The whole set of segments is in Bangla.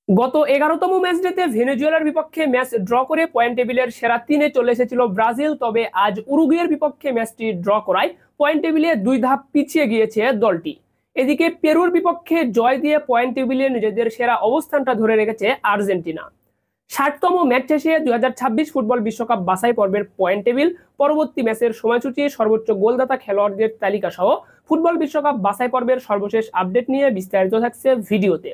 গত 11তম ম্যাচ ডেতে ভেনেজুয়েলার বিপক্ষে ম্যাচ ড্র করে পয়েন্ট টেবিলের সেরা তিনে চলে এসেছিল ব্রাজিল। তবে আজ উরুগুয়ের বিপক্ষে ম্যাচটি ড্র করায় পয়েন্ট টেবিলে 2 ধাপ পিছিয়ে গিয়েছে দলটি। এদিকে পেরুর বিপক্ষে জয় দিয়ে পয়েন্ট টেবিলে নিজেদের সেরা অবস্থানটা ধরে রেখেছে আর্জেন্টিনা। 60তম ম্যাচ শেষে 2026 ফুটবল বিশ্বকাপ বাছাই পর্বের পয়েন্ট টেবিল, পরবর্তী ম্যাচের সময়সূচি, সর্বোচ্চ গোলদাতা খেলোয়াড়দের তালিকা সহ ফুটবল বিশ্বকাপ বাছাই পর্বের সর্বশেষ আপডেট নিয়ে বিস্তারিত থাকছে ভিডিওতে।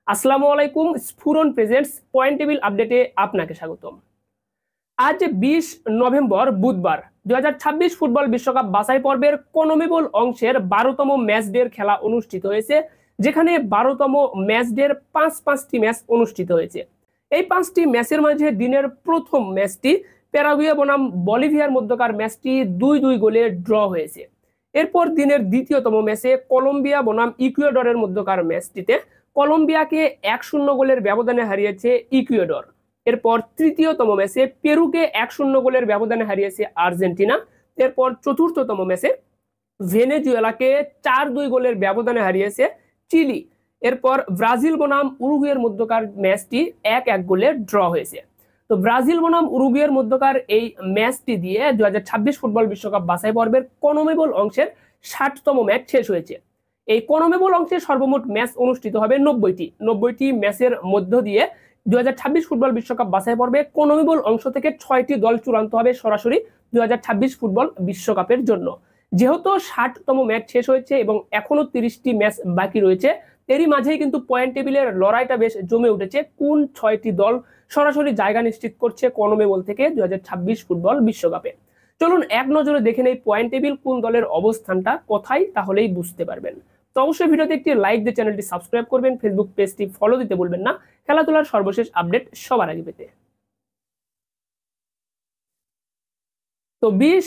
আসসালামু আলাইকুম, স্ফুরন প্রেজেন্টস পয়েন্ট টেবিল আপডেটে আপনাকে স্বাগতম। আজ 20 নভেম্বর বুধবার 2026 ফুটবল বিশ্বকাপ বাছাই পর্বের কনমেবল অংশের 12তম ম্যাচ ডের খেলা অনুষ্ঠিত হয়েছে, যেখানে 12তম ম্যাচ ডের পাঁচটি ম্যাচ অনুষ্ঠিত হয়েছে। এই 5টি ম্যাচের মাঝে দিনের প্রথম ম্যাচটি প্যারাগুয়ে বনাম বলিভিয়ার মধ্যকার ম্যাচটি 2-2 গোলে ড্র হয়েছে। এরপর দিনের দ্বিতীয়তম ম্যাচে কলম্বিয়া বনাম ইকুয়েডরের মধ্যকার ম্যাচটিতে কলম্বিয়াকে 1-0 গোলের ব্যবধানে হারিয়েছে ইকুয়েডর। এরপর তৃতীয়তম ম্যাচে পেরুকে 1-0 গোলের ব্যবধানে হারিয়েছে আর্জেন্টিনা। এরপর চতুর্থতম ম্যাচে ভেনেজুয়েলাকে 4-2 গোলের ব্যবধানে হারিয়েছে চিলি। এরপর ব্রাজিল বনাম উরুগুয়ের মধ্যকার ম্যাচটি 1-1 গোলে ড্র হয়েছে। তো ব্রাজিল বনাম উরুগুয়ের মধ্যকার এই ম্যাচটি দিয়ে 2026 ফুটবল বিশ্বকাপ বাছাই পর্বের কনমেবল অংশের 60তম ম্যাচ শেষ হয়েছে। এই কনমেবল অংশে সর্বমোট ম্যাচ অনুষ্ঠিত হবে 90টি ম্যাচের মধ্য দিয়ে 2026 ফুটবল বিশ্বকাপ বাছাই পর্বে কনমেবল অংশ থেকে 6টি দল চূড়ান্ত হবে সরাসরি 2026 ফুটবল বিশ্বকাপের জন্য। যেহেতু 60তম ম্যাচ শেষ হয়েছে এবং এখনো 30টি ম্যাচ বাকি রয়েছে, এরই মাঝেই কিন্তু পয়েন্ট টেবিলের লড়াইটা বেশ জমে উঠেছে। কোন 6টি দল সরাসরি জায়গা নিশ্চিত করছে কনমেবল থেকে 2026 ফুটবল বিশ্বকাপে। চলুন এক নজরে দেখে নেই পয়েন্ট টেবিল কোন দলের অবস্থানটা কোথায়, তাহলেই বুঝতে পারবেন। তো অবশ্যই ভিডিওতে একটি লাইক দিয়ে চ্যানেলটি সাবস্ক্রাইব করবেন, ফেসবুক পেজটি ফলো দিতে ভুলবেন না খেলাধুলার সর্বশেষ আপডেট সবার আগে পেতে। তো 20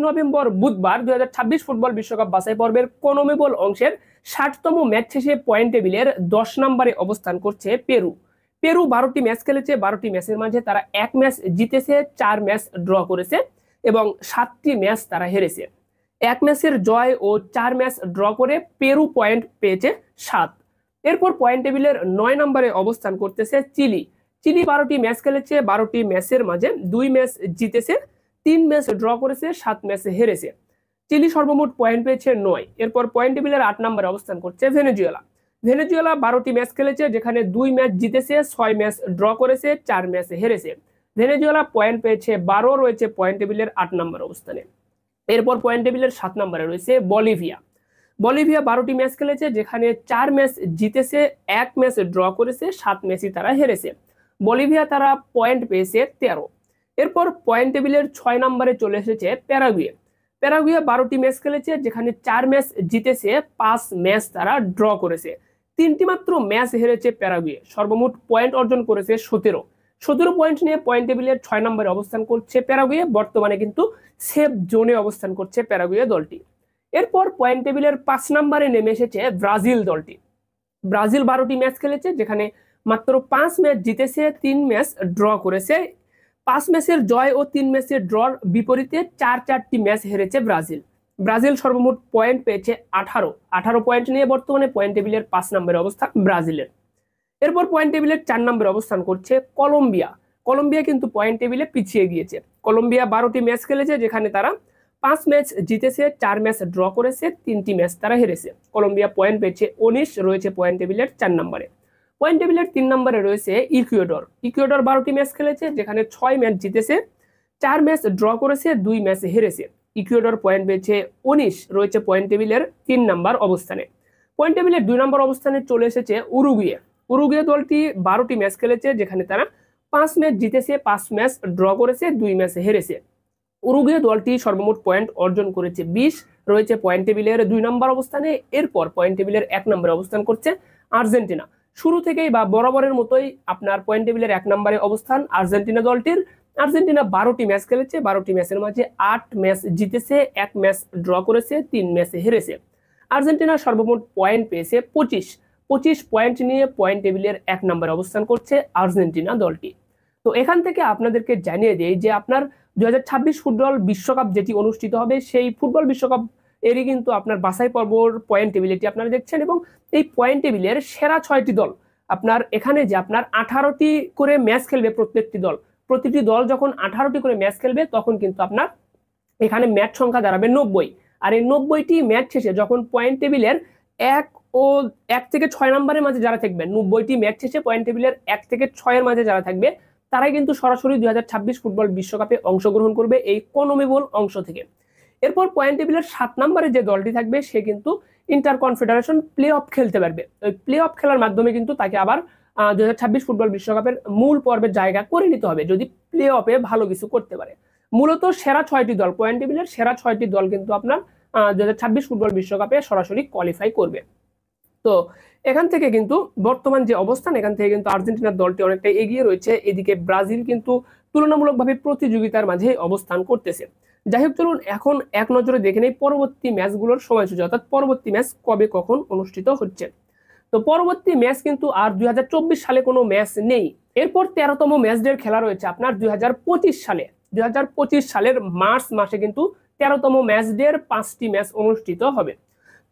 নভেম্বর বুধবার 2026 ফুটবল বিশ্বকাপ বাছাই পর্বের কনমেবল অংশের 60তম ম্যাচ শেষে পয়েন্ট টেবিলের 10 নম্বরে অবস্থান করছে পেরু। পেরু 12টি ম্যাচ খেলেছে, 12টি ম্যাচের মাঝে তারা 1 ম্যাচ জিতেছে, 4 ম্যাচ ড্র করেছে এবং 7টি ম্যাচ তারা হেরেছে। 1 ম্যাচের জয় ও 4 ম্যাচ ড্র করে পেরু পয়েন্ট পেয়েছে 7। এরপর পয়েন্ট টেবিলের 9 নম্বরে অবস্থান করতেছে চিলি। চিলি 12টি ম্যাচ খেলেছে, 12টি ম্যাচের মাঝে 2 ম্যাচ জিতেছে, 3 ম্যাচ ড্র করেছে, 7 ম্যাচে হেরেছে। চিলি সর্বমোট পয়েন্ট পেয়েছে 9। এরপর পয়েন্ট টেবিলের 8 নম্বরে অবস্থান করছে ভেনেজুয়েলা। ভেনেজুয়েলা 12টি ম্যাচ খেলেছে, যেখানে 2 ম্যাচ জিতেছে, 6 ম্যাচ ড্র করেছে, 4 ম্যাচে হেরেছে। ভেনেজুয়েলা পয়েন্ট পেয়েছে 12, রয়েছে পয়েন্ট টেবিলের 8 নম্বর অবস্থানে। এরপর পয়েন্ট টেবিলের 7 নম্বরে রয়েছে বলিভিয়া। বলিভিয়া 12টি ম্যাচ খেলেছে, যেখানে 4 ম্যাচ জিতেছে, 1 ম্যাচ ড্র করেছে, 7 ম্যাচই তারা হেরেছে। বলিভিয়া তারা পয়েন্ট পেয়েছে 13। এরপর পয়েন্ট টেবিলের 6 নম্বরে চলে এসেছে প্যারাগুয়ে। প্যারাগুয়ে 12টি ম্যাচ খেলেছে, যেখানে 4 ম্যাচ জিতেছে, 5 ম্যাচ তারা ড্র করেছে, 3টি মাত্র ম্যাচ হেরেছে প্যারাগুয়ে। সর্বমোট পয়েন্ট অর্জন করেছে 17 পয়েন্ট নিয়ে পয়েন্ট টেবিলের 6 নম্বরে অবস্থান করছে প্যারাগুয়ে। বর্তমানে কিন্তু সেফ জোনে অবস্থান করছে প্যারাগুয়ে দলটি। এরপর পয়েন্ট টেবিলের 5 নম্বরে নেমে এসেছে ব্রাজিল দলটি। ব্রাজিল 12টি ম্যাচ খেলেছে, যেখানে মাত্র 5 ম্যাচ জিতেছে, 3 ম্যাচ ড্র করেছে। 5 ম্যাচের জয় ও 3 ম্যাচের ড্রর বিপরীতে 4টি ম্যাচ হেরেছে ব্রাজিল। ব্রাজিল সর্বমোট পয়েন্ট পেয়েছে 18 পয়েন্ট নিয়ে বর্তমানে পয়েন্ট টেবিলের 5 নম্বরে অবস্থান ব্রাজিলের। এরপর পয়েন্ট টেবিলের 4 নম্বরে অবস্থান করছে কলম্বিয়া। কলম্বিয়া কিন্তু পয়েন্ট টেবিলে পিছিয়ে গিয়েছে। কলম্বিয়া 12টি ম্যাচ খেলেছে, যেখানে তারা 5 ম্যাচ জিতেছে, 4 ম্যাচ ড্র করেছে, 3টি ম্যাচ তারা হেরেছে। কলম্বিয়া পয়েন্ট পেয়েছে 19, রয়েছে পয়েন্ট টেবিলের 4 নম্বরে। পয়েন্ট টেবিলের 3 নম্বরে রয়েছে ইকুয়েডর। ইকুয়েডর 12টি ম্যাচ খেলেছে, যেখানে 6 ম্যাচ জিতেছে, 4 ম্যাচ ড্র করেছে, 2 ম্যাচ হেরেছে। ইকুয়েডর পয়েন্ট পেয়েছে 19, রয়েছে পয়েন্ট টেবিলের 3 নম্বর অবস্থানে। পয়েন্ট টেবিলের 2 নম্বর অবস্থানে চলে এসেছে উরুগুয়ে। উরুগুয়ে দলটি 12টি ম্যাচ খেলেছে, যেখানে তারা 5 ম্যাচ জিতেছে, 5 ম্যাচ ড্র করেছে, 2 ম্যাচ হেরেছে। উরুগুয়ে দলটি সর্বমোট পয়েন্ট অর্জন করেছে 20, রয়েছে পয়েন্ট টেবিলের 2 নম্বর অবস্থানে। এরপর পয়েন্ট টেবিলের 1 নম্বরে অবস্থান করছে আর্জেন্টিনা। শুরু থেকেই বা বরাবরের মতোই আপনার পয়েন্ট টেবিলের 1 নম্বরে অবস্থান আর্জেন্টিনা দলটির। আর্জেন্টিনা 12টি ম্যাচ খেলেছে, 12টি ম্যাচের মাঝে 8 ম্যাচ জিতেছে, 1 ম্যাচ ড্র করেছে, 3 ম্যাচে হেরেছে। আর্জেন্টিনা সর্বমোট পয়েন্ট পেয়েছে 25 পয়েন্ট নিয়ে পয়েন্ট টেবিলের 1 নম্বরে অবস্থান করছে আর্জেন্টিনা দলটি। তো এখান থেকে আপনাদেরকে জানিয়ে দেই যে আপনার 2026 ফুটবল বিশ্বকাপ যেটি অনুষ্ঠিত হবে, সেই ফুটবল বিশ্বকাপ এরই কিন্তু আপনার বাছাই পর্বর পয়েন্ট টেবিল এটি আপনারা দেখছেন এবং এই পয়েন্ট টেবিলের সেরা 6টি দল আপনার এখানে যে আপনার 18টি করে ম্যাচ খেলবে প্রতিটি দল যখন 18টি করে ম্যাচ খেলবে তখন কিন্তু আপনার এখানে ম্যাচ সংখ্যা দাঁড়াবে 90। আর এই 90টি ম্যাচ শেষে যখন পয়েন্ট টেবিলের 1 থেকে 6 নম্বরের মাঝে যারা থাকবে, 90টি ম্যাচ শেষে পয়েন্ট টেবিলের 1 থেকে 6 এর মাঝে যারা থাকবে, তারাই কিন্তু সরাসরি 2026 ফুটবল বিশ্বকাপে অংশগ্রহণ করবে এই কনমেবল অংশ থেকে। এরপর পয়েন্ট টেবিলের 7 নম্বরে যে দলটি থাকবে সে কিন্তু ইন্টার কনফেডারেশন প্লে অফ খেলতে পারবে। ওই প্লে অফ খেলার মাধ্যমে কিন্তু তাকে আবার 2026 ফুটবল বিশ্বকাপের মূল পর্বের জায়গা করে নিতে হবে যদি প্লে অফে ভালো কিছু করতে পারে। মূলত সেরা 6টি দল, পয়েন্ট টেবিলের সেরা 6টি দল কিন্তু আপনার 2026 ফুটবল বিশ্বকাপে সরাসরি কোয়ালিফাই করবে। তো এখান থেকে কিন্তু বর্তমান যে অবস্থান, এখান থেকে কিন্তু আর্জেন্টিনার দলটি অনেকটা এগিয়ে রয়েছে। এদিকে ব্রাজিল কিন্তু তুলনামূলকভাবে প্রতিযোগিতার মাঝে অবস্থান করতেছে। যাই হোক, চলুন এখন এক নজরে দেখে নেই পরবর্তী ম্যাচগুলোর সময়সূচি, অর্থাৎ পরবর্তী ম্যাচ কবে কখন অনুষ্ঠিত হচ্ছে। তো পরবর্তী ম্যাচ কিন্তু আর 2024 সালে কোনো ম্যাচ নেই। এরপর 13তম ম্যাচ ডের খেলা রয়েছে আপনার 2025 সালে। 2025 সালের মার্চ মাসে কিন্তু 13তম ম্যাচ ডের 5টি ম্যাচ অনুষ্ঠিত হবে।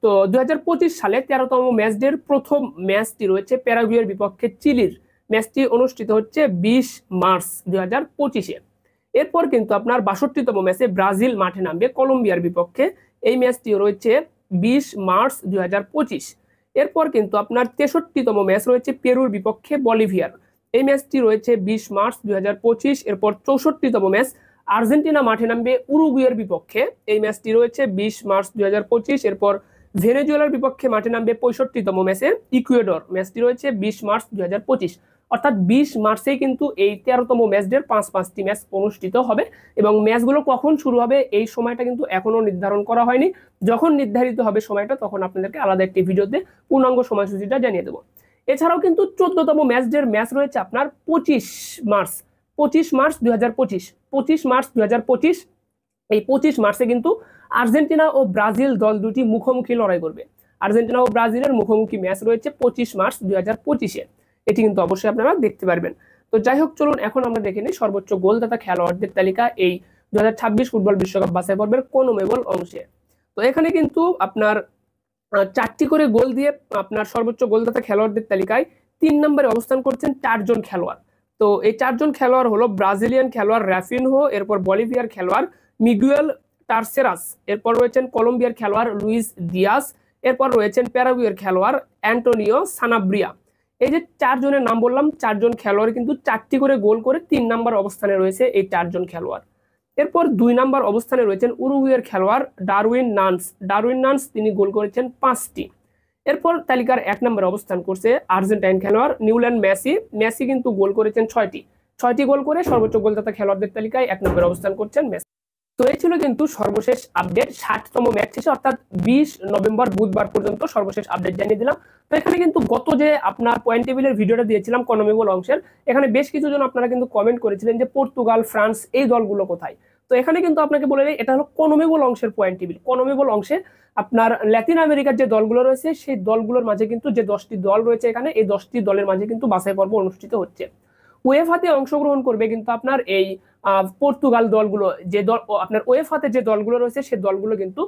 তো 2025 সালে 13তম ম্যাচ ডের প্রথম ম্যাচটি রয়েছে প্যারাগুয়ের বিপক্ষে চিলির। ম্যাচটি অনুষ্ঠিত হচ্ছে 20 মার্চ 2025-এ। এরপর কিন্তু আপনার 62তম ম্যাচে ব্রাজিল মাঠে নামবে কলম্বিয়ার বিপক্ষে। এই ম্যাচটি রয়েছে 20 মার্চ 2025। এরপর কিন্তু আপনার 63তম ম্যাচ রয়েছে পেরুর বিপক্ষে বলিভিয়ার। এই ম্যাচটি রয়েছে 20 মার্চ 2025। এরপর 64তম ম্যাচ আর্জেন্টিনা মাঠে নামবে উরুগুয়ের বিপক্ষে। এই ম্যাচটি রয়েছে 20 মার্চ 2025। এরপর ভেনেজুয়েলার বিপক্ষে মাঠে নামবে 65তম ম্যাচে ইকুয়েডর। ম্যাচটি রয়েছে 20 মার্চ 2025। অর্থাৎ 20 মার্চেই কিন্তু এই 13তম ম্যাচ ডের 5টি ম্যাচ অনুষ্ঠিত হবে। এবং ম্যাচগুলো কখন শুরু হবে এই সময়টা কিন্তু এখনো নির্ধারণ করা হয়নি। যখন নির্ধারিত হবে সময়টা তখন আপনাদেরকে আলাদা একটি ভিডিওতে পূর্ণাঙ্গ সময়সূচিটা জানিয়ে দেবো। এছাড়াও কিন্তু 14তম ম্যাচ ডের ম্যাচ রয়েছে আপনার 25 মার্চ 2025। 25 মার্চ 2025। এই 25 মার্চে কিন্তু আর্জেন্টিনা ও ব্রাজিল দল দুটি মুখোমুখি লড়াই করবে। আর্জেন্টিনা ও ব্রাজিলের মুখোমুখি ম্যাচ রয়েছে 25 মার্চ 2025-এ। এটি কিন্তু অবশ্যই আপনারা দেখতে পারবেন। তো যাই হোক, চলুন এখন আমরা দেখে নিই সর্বোচ্চ গোলদাতা খেলোয়াড়দের তালিকা এই 2026 ফুটবল বিশ্বকাপ বাছাই পর্বের কনমেবল অংশে। তো এখানে কিন্তু আপনার 4টি করে গোল দিয়ে আপনার সর্বোচ্চ গোলদাতা খেলোয়াড়দের তালিকায় 3 নম্বরে অবস্থান করছেন 4 জন খেলোয়াড়। তো এই 4 জন খেলোয়াড় হলো ব্রাজিলিয়ান খেলোয়াড় রাফিনহো, এরপর বলিভিয়ার খেলোয়াড় মিগুয়েল টারসেরাস, এরপর রয়েছেন কলম্বিয়ার খেলোয়াড় লুইস দিয়াস, এরপর রয়েছেন প্যারাগুয়ের খেলোয়াড় অ্যান্টোনিও সানাব্রিয়া। এই যে 4 জনের নাম বললাম, 4 জন খেলোয়াড় কিন্তু 4টি করে গোল করে 3 নম্বর অবস্থানে রয়েছে এই 4 জন খেলোয়াড়। এরপর 2 নম্বর অবস্থানে রয়েছেন উরুগুয়ের খেলোয়াড় ডারউইন নান্স, তিনি গোল করেছেন 5টি। এরপর তালিকার 1 নম্বরে অবস্থান করছে আর্জেন্টাইন খেলোয়াড় নিউল্যান্ড মেসি কিন্তু গোল করেছেন 6টি গোল করে সর্বোচ্চ গোলদাতা খেলোয়াড়দের তালিকায় 1 নম্বরে অবস্থান করছেন মেসি। তো এই ছিল কিন্তু সর্বশেষ আপডেট 60তম ম্যাচ শেষে, অর্থাৎ 20 নভেম্বর বুধবার পর্যন্ত সর্বশেষ আপডেট জানিয়ে দিলাম। তো এখানে কিন্তু গত যে আপনার পয়েন্ট টেবিলের ভিডিওটা দিয়েছিলাম কনমেবল অংশের, এখানে বেশ কিছু জন আপনারা কিন্তু কমেন্ট করেছিলেন যে পর্তুগাল, ফ্রান্স এই দলগুলো কোথায়। তো এখানে কিন্তু আপনাকে বলে দেই এটা হলো কনমেবল অংশের পয়েন্ট টেবিল। কনমেবল অংশে আপনার ল্যাতিন আমেরিকার যে দলগুলো রয়েছে সেই দলগুলোর মাঝে কিন্তু যে 10টি দল রয়েছে এখানে, এই 10টি দলের মাঝে কিন্তু বাছাই পর্ব অনুষ্ঠিত হচ্ছে। উয়েফাতে অংশগ্রহণ করবে কিন্তু আপনার এই পর্তুগাল দলগুলো, যে দল আপনার উয়েফাতে যে দলগুলো রয়েছে সেই দলগুলো কিন্তু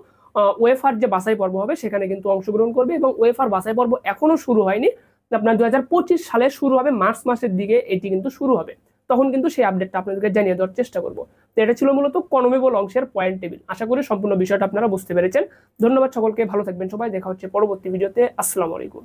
উয়েফার যে বাছাই পর্ব হবে সেখানে কিন্তু অংশগ্রহণ করবে। এবং উয়েফার বাছাই পর্ব এখনো শুরু হয়নি, আপনার 2025 সালে শুরু হবে, মার্চ মাসের দিকে এটি কিন্তু শুরু হবে। তখন কিন্তু সেই আপডেটটা আপনাদেরকে জানিয়ে দেওয়ার চেষ্টা করব। তো এটা ছিল মূলত কনমেবল অংশের পয়েন্ট টেবিল। আশা করি সম্পূর্ণ বিষয়টা আপনারা বুঝতে পেরেছেন। ধন্যবাদ সকলকে, ভালো থাকবেন সবাই, দেখা হচ্ছে পরবর্তী ভিডিওতে। আসসালামু আলাইকুম।